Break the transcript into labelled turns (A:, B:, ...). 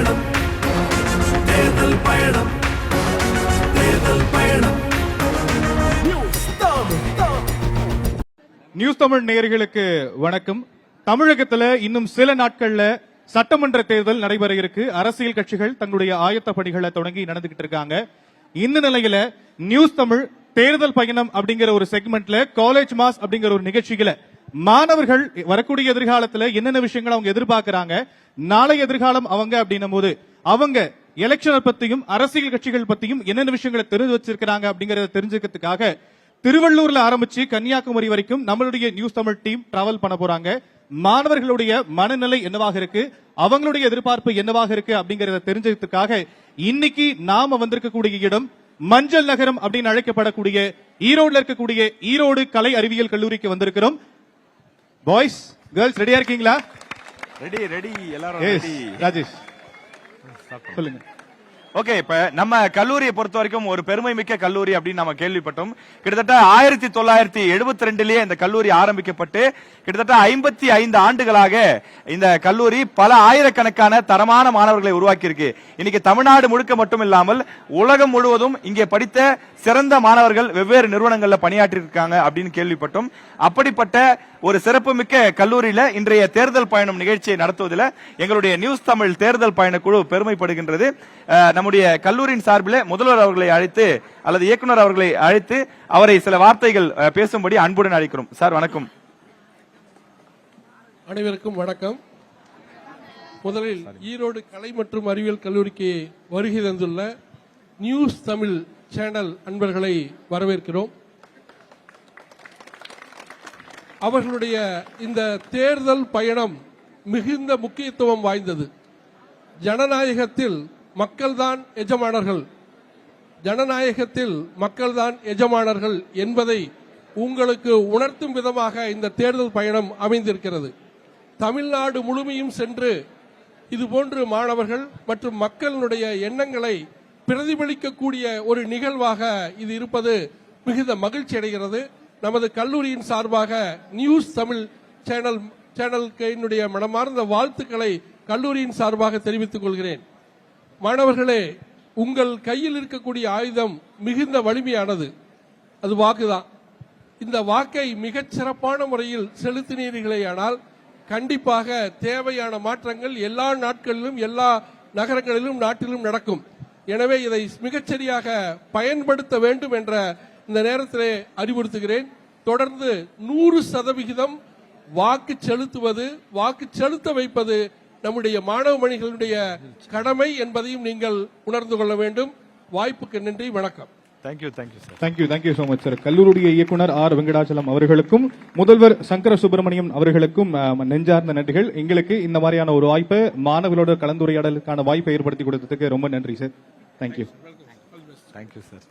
A: பயணம் தேர்தல் பயணம் தேர்தல் பயணம்
B: நியூஸ் தமிழ் நேயர்களுக்கு வணக்கம். தமிழகத்துல இன்னும் சில நாட்கள்ல சட்டமன்ற தேர்தல் நடைபெற இருக்கு. அரசியல் கட்சிகள் தங்களுடைய ஆயத்த பணிகளை தொடங்கி நடந்துகிட்டு இருக்காங்க. இந்த நிலையில நியூஸ் தமிழ் தேர்தல் பயணம் அப்படிங்கிற ஒரு செக்மெண்ட்ல காலேஜ் மாஸ் அப்படிங்கிற ஒரு நிகழ்ச்சிகளை மாணவர்கள் வரக்கூடிய எதிர்காலத்துல என்னென்ன விஷயங்கள் அவங்க எதிர்பார்க்கிறாங்க, நாளை எதிர்காலம் அவங்க அப்படின்னும் போது அவங்க எலெக்ஷனை பத்தியும் அரசியல் கட்சிகள் பத்தியும் என்னென்ன விஷயங்களை தெரிஞ்சு வச்சிருக்காங்க அப்படிங்கறத தெரிஞ்சுக்கிறதுக்காக திருவள்ளூர்ல ஆரம்பிச்சு கன்னியாகுமரி வரைக்கும் நம்மளுடைய நியூஸ் தமிழ் டீம் டிராவல் பண்ண போறாங்க. மாணவர்களுடைய மனநிலை என்னவாக இருக்கு, அவங்களுடைய எதிர்பார்ப்பு என்னவாக இருக்கு அப்படிங்கறத தெரிஞ்சதுக்காக இன்னைக்கு நாம வந்திருக்கக்கூடிய இடம் மஞ்சள் நகரம் அப்படின்னு அழைக்கப்படக்கூடிய ஈரோடுல இருக்கக்கூடிய ஈரோடு கலை அறிவியல் கல்லூரிக்கு வந்திருக்கிறோம். பாய்ஸ் கேர்ள்ஸ் ரெடியா இருக்கீங்களா?
C: ரெடி ரெடி எல்லாரும் ரெடி.
B: ராஜேஷ் சொல்லுங்க.
C: ஓகே, இப்ப நம்ம கல்லூரியை பொறுத்த வரைக்கும் ஒரு பெருமை மிக்க கல்லூரி அப்படின்னு நம்ம கேள்விப்பட்டோம். கிட்டத்தட்ட 1972லயே இந்த கல்லூரி ஆரம்பிக்கப்பட்டு கிட்டத்தட்ட 55 ஆண்டுகளாக இந்த கல்லூரி பல ஆயிரக்கணக்கான தரமான மாணவர்களை உருவாக்கி இருக்கு. இன்னைக்கு தமிழ்நாடு முழுக்க மட்டும் இல்லாமல் உலகம் முழுவதும் இங்கே படித்த சிறந்த மாணவர்கள் வெவ்வேறு நிறுவனங்கள்ல பணியாற்றி இருக்காங்க அப்படின்னு கேள்விப்பட்டோம். அப்படிப்பட்ட ஒரு சிறப்புமிக்க கல்லூரியில இன்றைய தேர்தல் பயணம் நிகழ்ச்சியை நடத்துவதில் எங்களுடைய நியூஸ் தமிழ் தேர்தல் பயண குழு பெருமைப்படுகின்றது. நம்முடைய கல்லூரியின் சார்பில் முதல்வர் அவர்களை அழைத்து அல்லது இயக்குனர் அவர்களை அழைத்து அவரை சில வார்த்தைகள் பேசும்படி அன்புடன் அழைக்கிறோம். சார் வணக்கம்.
D: அனைவருக்கும் வணக்கம். முதலில் ஈரோடு கலை மற்றும் அறிவியல் கல்லூரிக்கு வருகை தந்துள்ள நியூஸ் தமிழ் சேனல் அன்பர்களை வரவேற்கிறோம். அவர்களுடைய இந்த தேர்தல் பயணம் மிகுந்த முக்கியத்துவம் வாய்ந்தது. ஜனநாயகத்தில் மக்கள்தான் எஜமானர்கள், ஜனநாயகத்தில் மக்கள்தான் எஜமானர்கள் என்பதை உங்களுக்கு உணர்த்தும் விதமாக இந்த தேர்தல் பயணம் அமைந்திருக்கிறது. தமிழ்நாடு முழுமையும் சென்று இதுபோன்று மாணவர்கள் மற்றும் மக்களுடைய எண்ணங்களை பிரதிபலிக்கக்கூடிய ஒரு நிகழ்வாக இது இருப்பது மிகுந்த மகிழ்ச்சி அடைகிறது. நமது கல்லூரியின் சார்பாக நியூஸ் தமிழ் சேனலுக்கு என்னுடைய மனமார்ந்த வாழ்த்துக்களை கல்லூரியின் சார்பாக தெரிவித்துக் கொள்கிறேன். மாணவர்களே, உங்கள் கையில் இருக்கக்கூடிய ஆயுதம் மிகுந்த வலிமையானது, அது வாக்குதான். இந்த வாக்கை மிகச் சிறப்பான முறையில் செலுத்தினீர்களேயானால் கண்டிப்பாக தேவையான மாற்றங்கள் எல்லா நாட்களிலும் எல்லா நகரங்களிலும் நாட்டிலும் நடக்கும். எனவே இதை மிகச்சரியாக பயன்படுத்த வேண்டும் என்ற இந்த நேரத்திலே அறிவுறுத்துகிறேன். தொடர்ந்து 100% வாக்கு செலுத்துவது, வாக்கு செலுத்த வைப்பது நம்முடைய மாணவ மணிகளுடைய கடமை என்பதையும் நீங்கள் உணர்ந்து கொள்ள வேண்டும். வாய்ப்புக்கு நன்றி, வணக்கம்.
B: தேங்க்யூ சோ மச் சார். கல்லூரிய இயக்குனர் ஆர் வெங்கடாச்சலம் அவர்களுக்கும் முதல்வர் சங்கர சுப்பிரமணியம் அவர்களுக்கும் நெஞ்சார்ந்த நன்றிகள். எங்களுக்கு இந்த மாதிரியான ஒரு வாய்ப்பை மாணவர்களோட கலந்துரையாடலுக்கான வாய்ப்பை ஏற்படுத்தி கொடுத்ததுக்கு ரொம்ப நன்றி சார். Thank you sir.